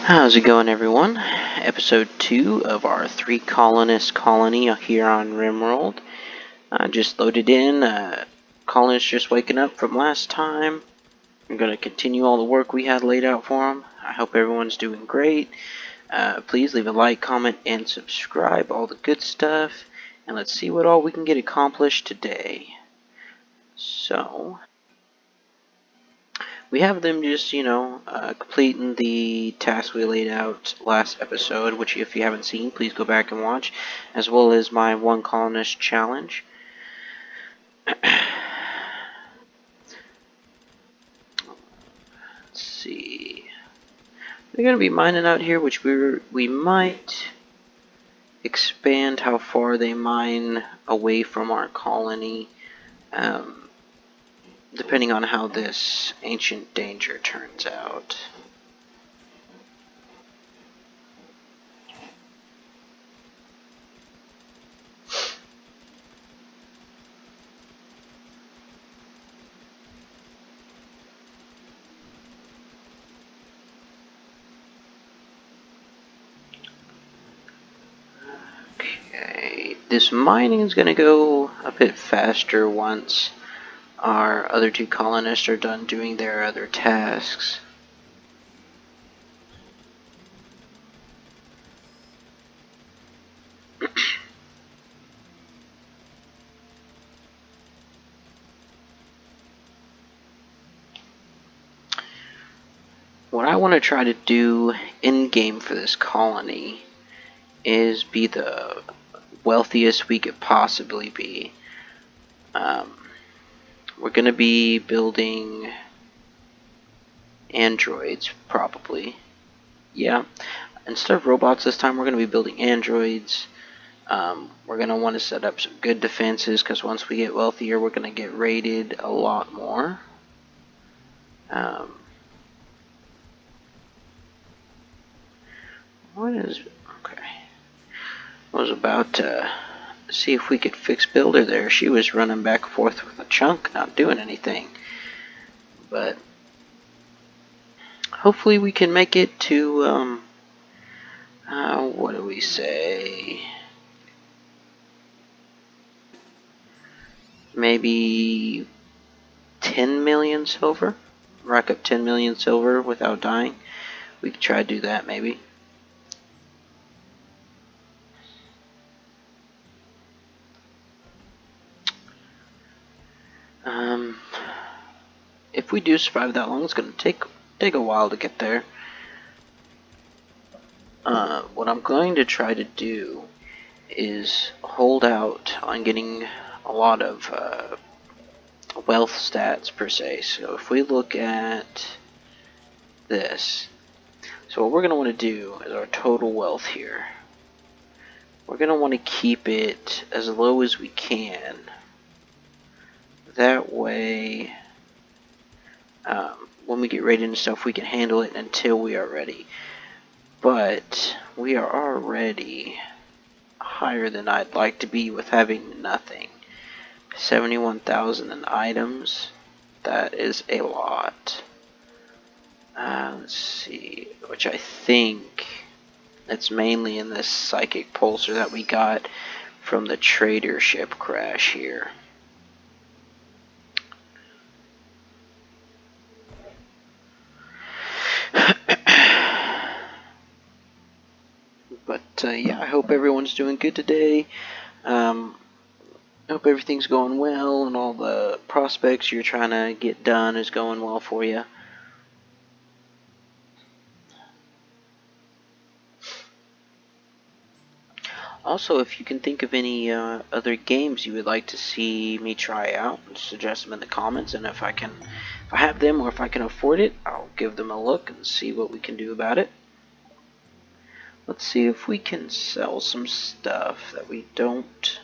How's it going, everyone? Episode 2 of our 3 colonist colony here on RimWorld. Just loaded in. Colonists just waking up from last time. I'm going to continue all the work we had laid out for them. I hope everyone's doing great. Please leave a like, comment, and subscribe. All the good stuff. And let's see what all we can get accomplished today. So, we have them just, completing the task we laid out last episode, which if you haven't seen, please go back and watch, as well as my one colonist challenge. Let's see. They're going to be mining out here, which we might expand how far they mine away from our colony. Depending on how this ancient danger turns out. Okay, this mining is going to go a bit faster once our other 2 colonists are done doing their other tasks. What I want to try to do in-game for this colony is be the wealthiest we could possibly be. We're going to be building androids, probably. Yeah, instead of robots this time, we're going to be building androids. We're going to want to set up some good defenses, because once we get wealthier, we're going to get raided a lot more. Okay. I was about to see if we could fix Builder there. She was running back and forth with a chunk, not doing anything. But hopefully we can make it to, what do we say? Maybe 10 million silver? Rack up 10 million silver without dying. We could try to do that, maybe. If we do survive that long, it's going to take a while to get there. What I'm going to try to do is hold out on getting a lot of wealth stats per se. So if we look at this, so what we're going to want to do is our total wealth here. We're going to want to keep it as low as we can. That way, when we get raided and stuff, we can handle it until we are ready. But we are already higher than I'd like to be with having nothing. 71,000 in items. That is a lot. Let's see, which I think it's mainly in this psychic pulsar that we got from the trader ship crash here. But yeah, I hope everyone's doing good today. I hope everything's going well and all the prospects you're trying to get done is going well for you. Also, if you can think of any other games you would like to see me try out, suggest them in the comments, and if I have them or if I can afford it, I'll give them a look and see what we can do about it. Let's see if we can sell some stuff that we don't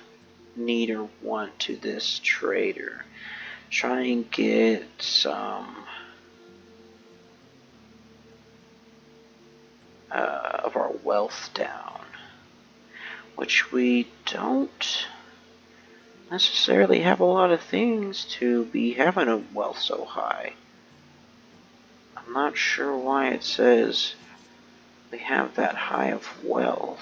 need or want to this trader. Try and get some of our wealth down, which we don't necessarily have a lot of things to be having a wealth so high. I'm not sure why it says we have that high of wealth.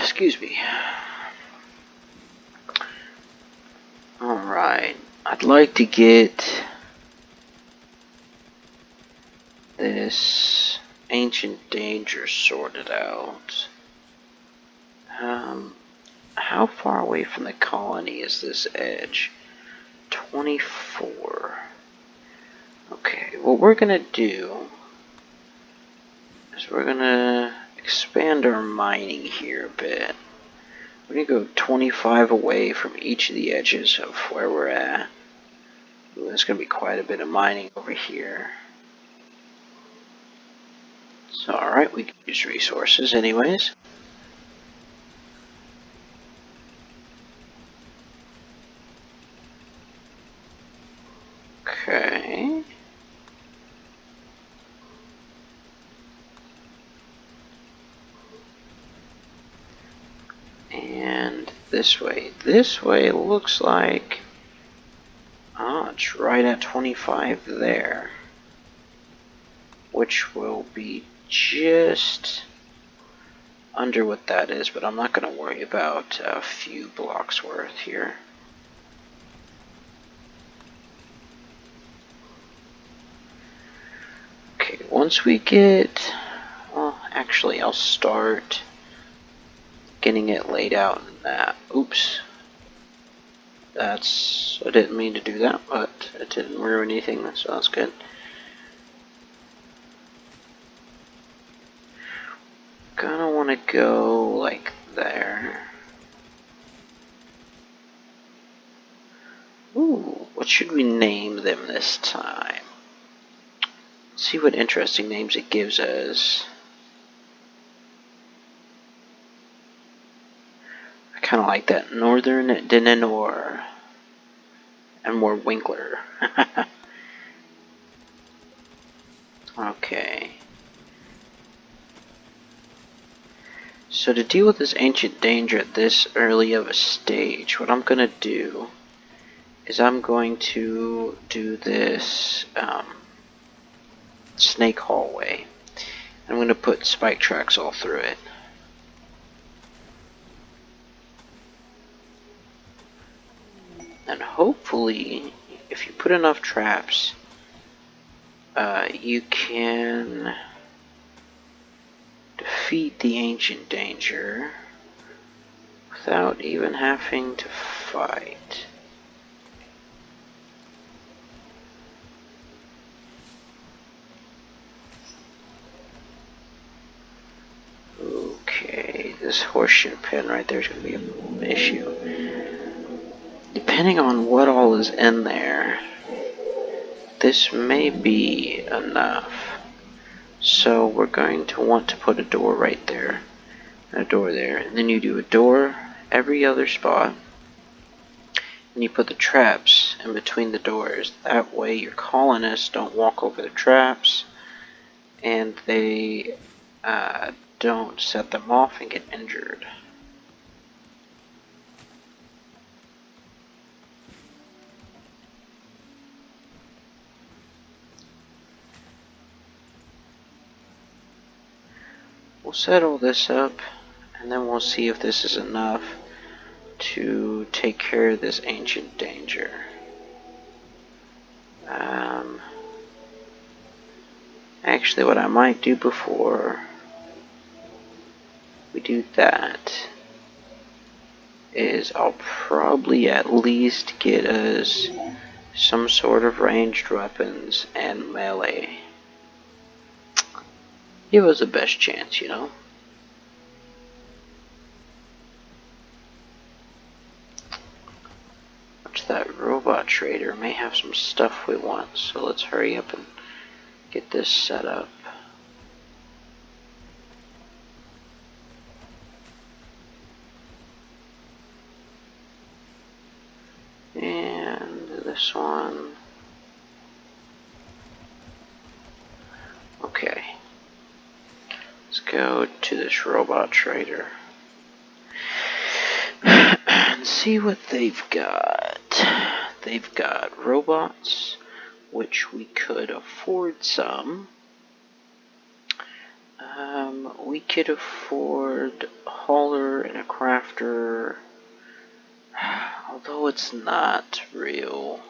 Excuse me. Alright, I'd like to get this ancient danger sorted out. How far away from the colony is this edge? 24. Okay, what we're gonna do is we're gonna expand our mining here a bit. We're gonna go 25 away from each of the edges of where we're at. Ooh, there's gonna be quite a bit of mining over here. So, alright, we can use resources anyways. Okay. And this way. This way looks like... Ah, it's right at 25 there. Which will be just under what that is, but I'm not going to worry about a few blocks worth here. Okay, once we get... Well, actually, I'll start getting it laid out in that. Oops. I didn't mean to do that, but it didn't ruin anything, so that's good. Gonna want to go like there. Ooh, what should we name them this time? Let's see what interesting names it gives us. I kind of like that. Northern Denenor. And more Winkler. Okay. So to deal with this ancient danger at this early of a stage, what I'm going to do is I'm going to do this snake hallway. I'm going to put spike tracks all through it. And hopefully, if you put enough traps, you can defeat the ancient danger without even having to fight. Okay, this horseshoe pin right there is going to be an issue. Depending on what all is in there, this may be enough. So we're going to want to put a door right there, and a door there, and then you do a door every other spot, and you put the traps in between the doors. That way your colonists don't walk over the traps, and they don't set them off and get injured. We'll set all this up, and then we'll see if this is enough to take care of this ancient danger. Actually, what I might do before we do that is I'll probably at least get us some sort of ranged weapons and melee. Give us the best chance, you know? Watch that robot trader may have some stuff we want, so let's hurry up and get this set up. this one. Okay. Let's go to this robot trader and see what they've got. They've got robots, which we could afford some. We could afford a hauler and a crafter, although it's not real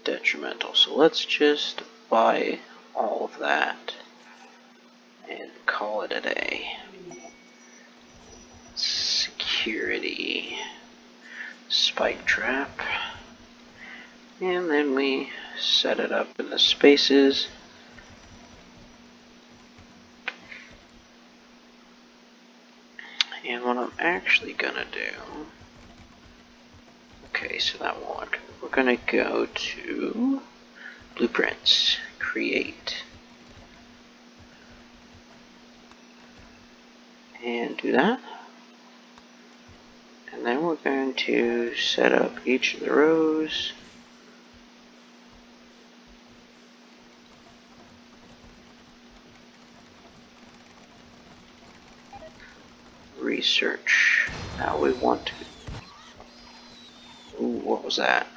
detrimental. So let's just buy all of that and call it a day. Security, spike trap, and then we set it up in the spaces. And what I'm actually gonna do, okay, so that won't work. We're gonna go to blueprints, create, and do that. And then we're going to set up each of the rows. Research. Now we want to. Ooh, what was that?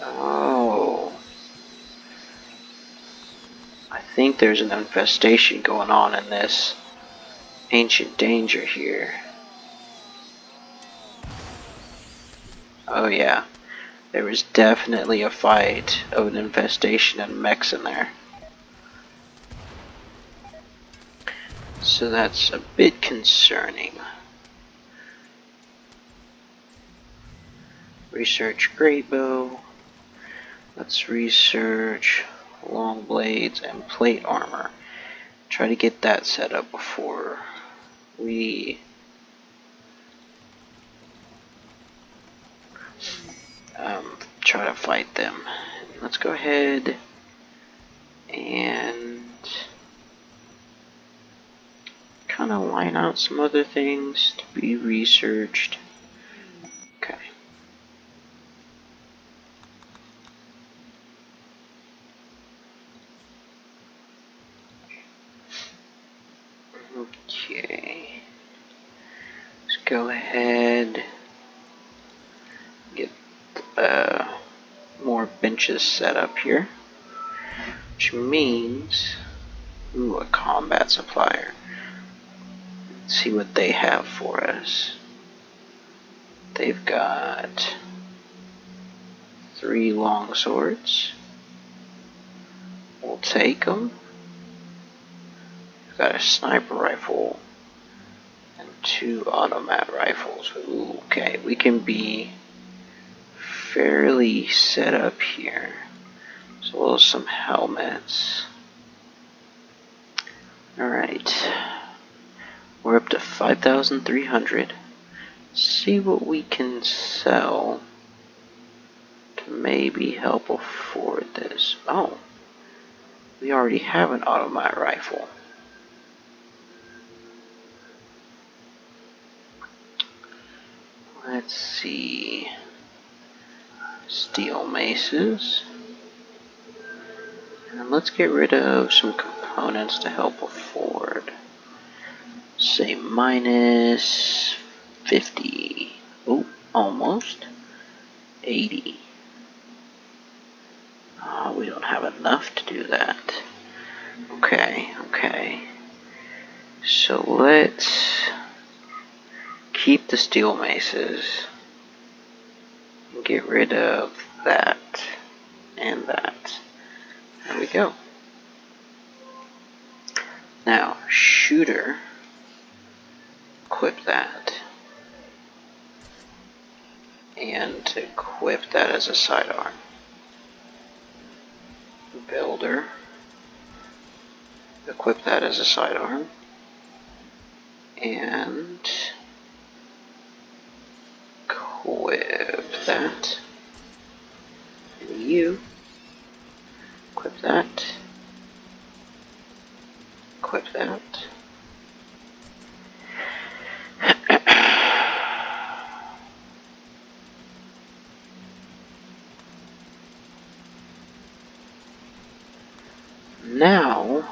Oh. I think there's an infestation going on in this ancient danger here. Oh yeah. There was definitely a fight of an infestation and mechs in there. So that's a bit concerning. Research great bow. Let's research long blades and plate armor. Try to get that set up before we try to fight them. Let's go ahead and kind of line out some other things to be researched. Okay. Okay. Let's go ahead and get more benches set up here, which means, ooh, a combat supplier. Let's see what they have for us. They've got 3 long swords. We'll take them. We've got a sniper rifle and 2 automat rifles. Ooh, okay, we can be fairly set up here. As well as some helmets. Alright. We're up to 5,300. See what we can sell to maybe help afford this. Oh, we already have an automat rifle. Let's see. Steel maces. And let's get rid of some components to help afford. Say minus 50. Oh, almost. 80. Oh, we don't have enough to do that. Okay. So let's keep the steel maces and get rid of that and that. There we go. Now, shooter, equip that. And equip that as a sidearm. Builder, equip that as a sidearm. And equip that. And you Equip that. Equip that. Now,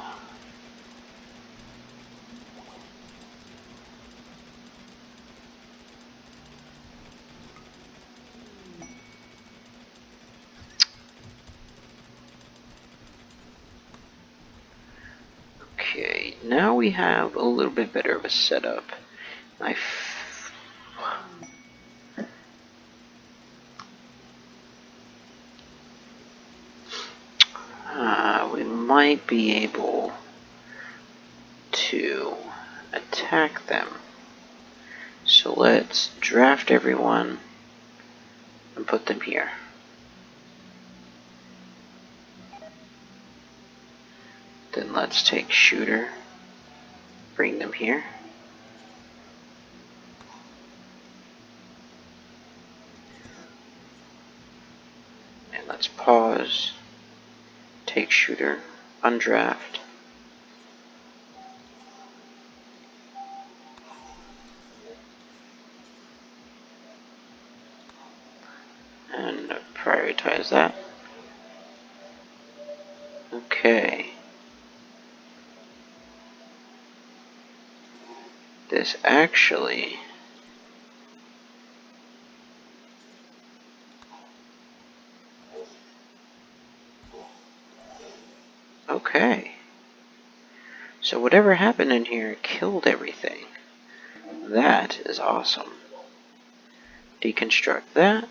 okay, now we have a little bit better of a setup. We might be able to attack them. So let's draft everyone and put them here. Then let's take shooter, bring them here. And let's pause, take shooter, undraft. And prioritize that. Okay. This actually okay. So whatever happened in here killed everything. That is awesome. Deconstruct that.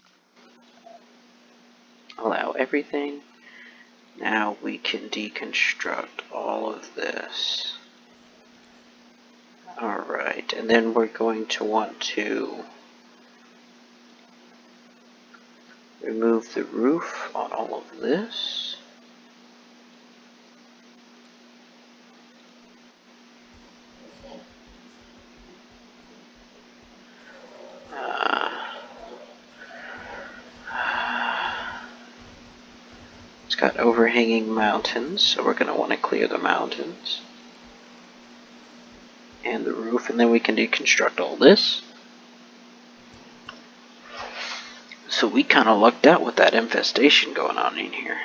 Allow everything. Now we can deconstruct all of this. Alright, and then we're going to want to remove the roof on all of this. It's got overhanging mountains, so we're going to want to clear the mountains. And the roof, and then we can deconstruct all this. So we kind of lucked out with that infestation going on in here.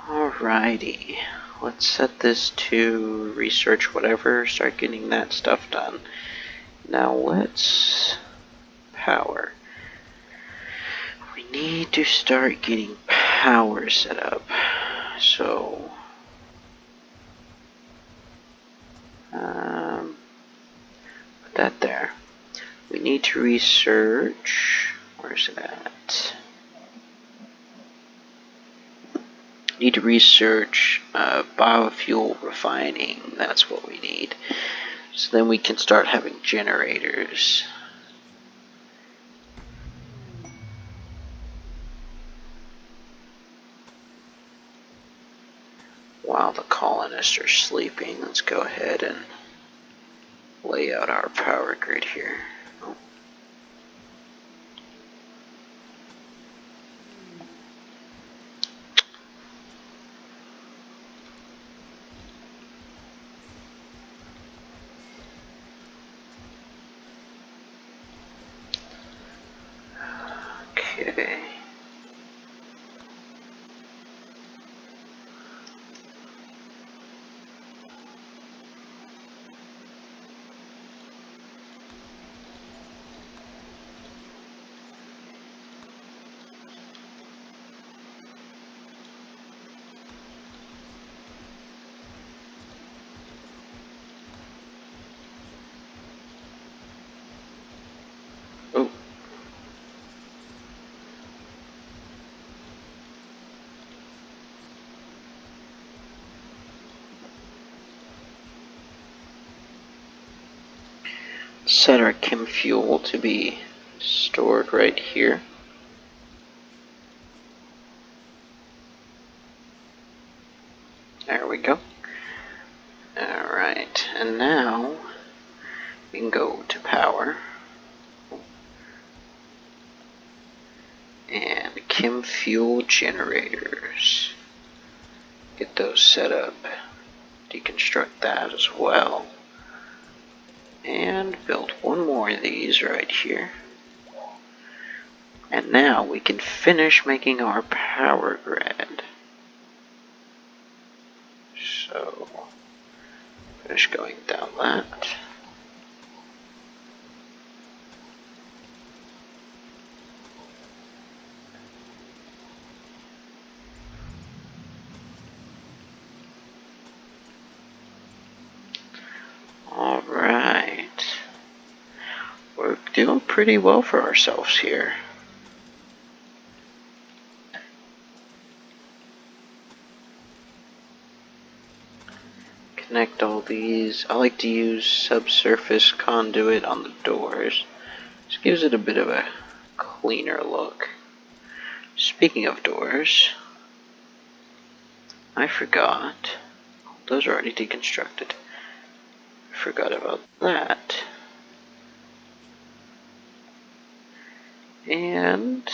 Alrighty, let's set this to research whatever, start getting that stuff done. Now let's power. We need to start getting power set up. So, put that there. We need to research, where's it at? Need to research biofuel refining. That's what we need. So then we can start having generators. While the colonists are sleeping, let's go ahead and lay out our power grid here. Oh. Okay. Oh. Set our chem fuel to be stored right here. There we go. Alright, and now we can go to power and chem fuel generators. Get those set up. Deconstruct that as well. And build one more of these right here. And now we can finish making our power grid. So, finish going down that. Alright. We're doing pretty well for ourselves here. Connect all these. I like to use subsurface conduit on the doors. This gives it a bit of a cleaner look. Speaking of doors, I forgot. Those are already deconstructed. I forgot about that. And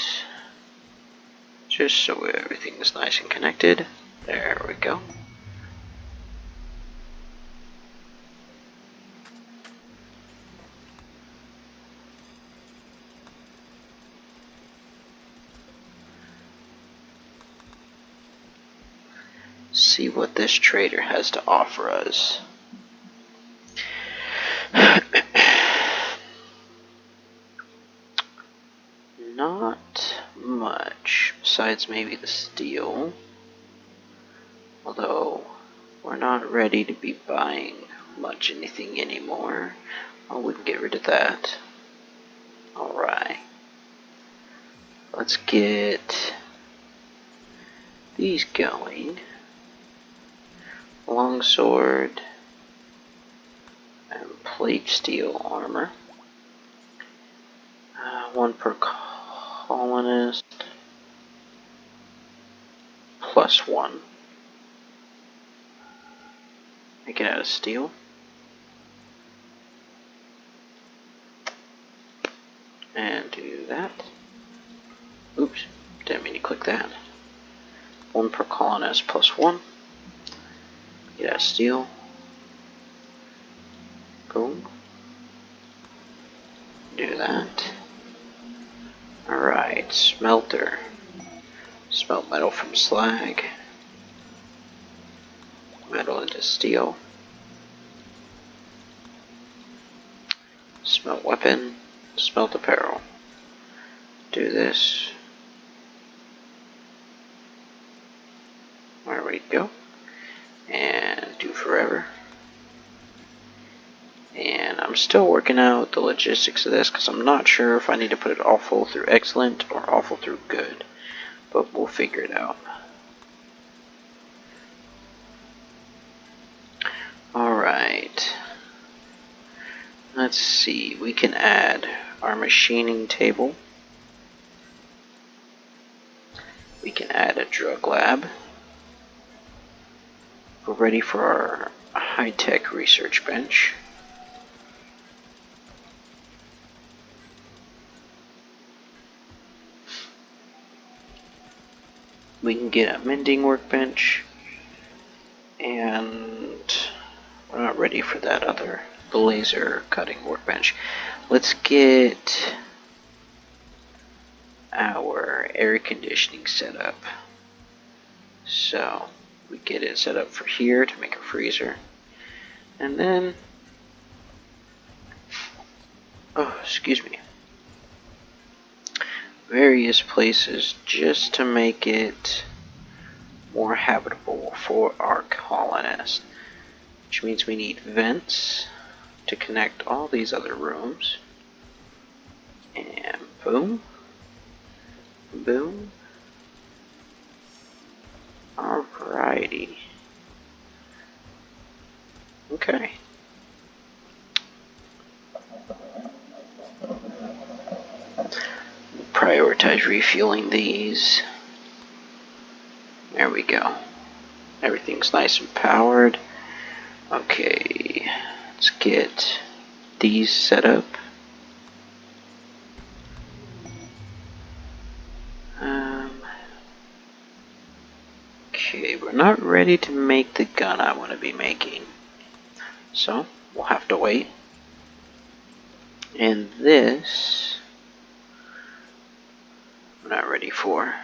just so everything is nice and connected, there we go. See what this trader has to offer us. Not much, besides maybe the steel. Although, we're not ready to be buying much anything anymore. Oh, we can get rid of that. Alright. Let's get these going. Longsword and plate steel armor. One per colonist. +1. Make it out of steel. And do that. Oops, didn't mean to click that. 1 per colonist +1. Get out of steel. Boom. Do that. Alright, smelter. Smelt metal from slag. Metal into steel. Smelt weapon. Smelt apparel. Do this. There we go. And do forever. And I'm still working out the logistics of this because I'm not sure if I need to put it awful through excellent or awful through good. But we'll figure it out. Alright. Let's see. We can add our machining table. We can add a drug lab. We're ready for our high-tech research bench. We can get a mending workbench, and we're not ready for that other, the laser cutting workbench. Let's get our air conditioning set up. So we get it set up for here to make a freezer, and then, oh, excuse me, various places just to make it more habitable for our colonists, which means we need vents to connect all these other rooms, and boom, boom. Alrighty. Okay. fueling these. There we go. Everything's nice and powered. Okay, let's get these set up. Okay, we're not ready to make the gun I want to be making, so we'll have to wait. And this, I'm not ready for.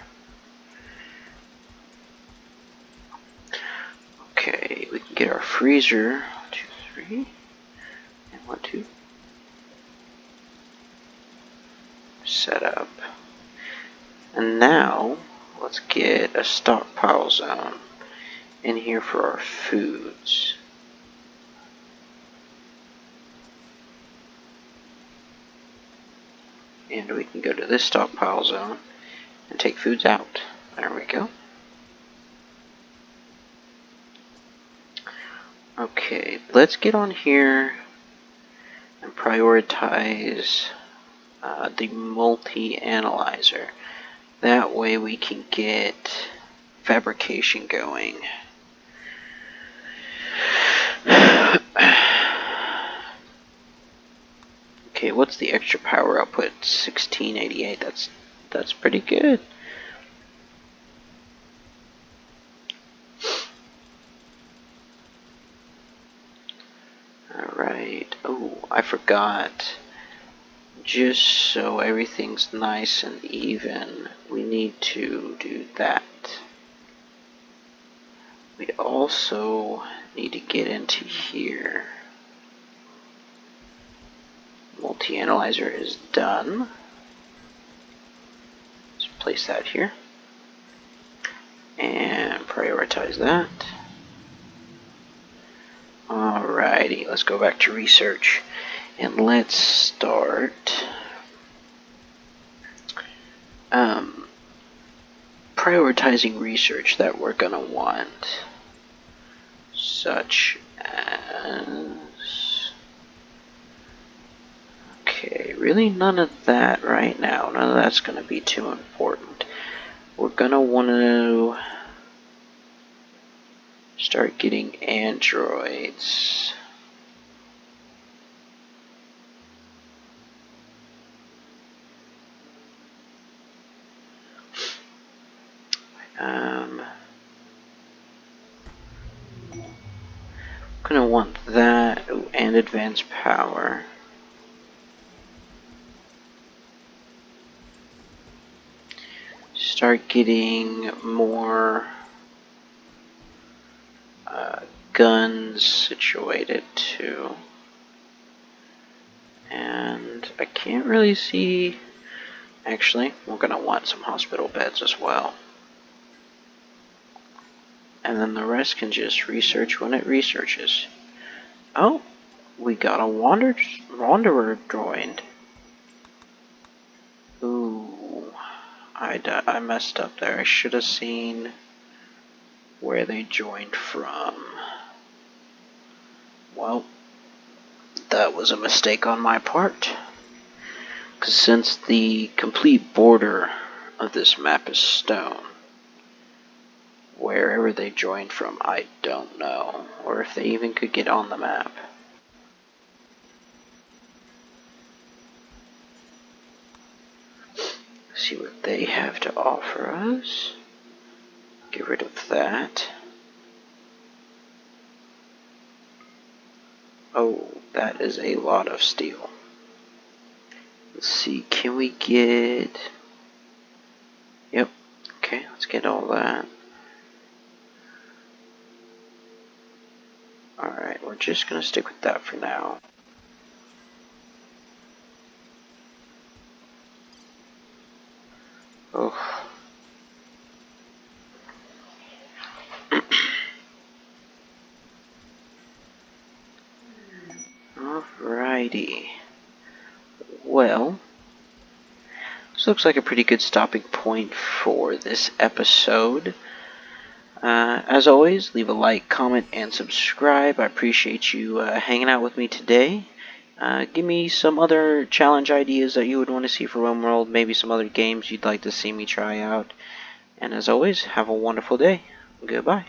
Okay, we can get our freezer. 1, 2, 3, and 1, 2. Set up. And now, let's get a stockpile zone in here for our foods. And we can go to this stockpile zone and take foods out. There we go. Okay, let's get on here and prioritize the multi-analyzer. That way we can get fabrication going. Okay, what's the extra power output? 1688. That's pretty good. Alright. Oh, I forgot. Just so everything's nice and even, we need to do that. We also need to get into here. Multi-analyzer is done. Let's place that here. And prioritize that. Alrighty, let's go back to research. And let's start prioritizing research that we're going to want. Such as... Okay, really none of that right now. None of that's going to be too important. We're going to want to start getting androids. Gonna want that. Ooh, and advanced power. Start getting more guns situated too. And I can't really see. Actually, we're gonna want some hospital beds as well. And then the rest can just research when it researches. Oh, we got a wanderer droid. Ooh, I messed up there. I should have seen where they joined from. Well, that was a mistake on my part. Because since the complete border of this map is stone, wherever they joined from, I don't know. Or if they even could get on the map. See what they have to offer us. Get rid of that. Oh, that is a lot of steel. Let's see, can we get... Yep, okay, let's get all that. Alright, we're just gonna stick with that for now. Oh. Alrighty. Well, this looks like a pretty good stopping point for this episode. As always, leave a like, comment, and subscribe. I appreciate you hanging out with me today. Give me some other challenge ideas that you would want to see for RimWorld, maybe some other games you'd like to see me try out. And as always, have a wonderful day. Goodbye.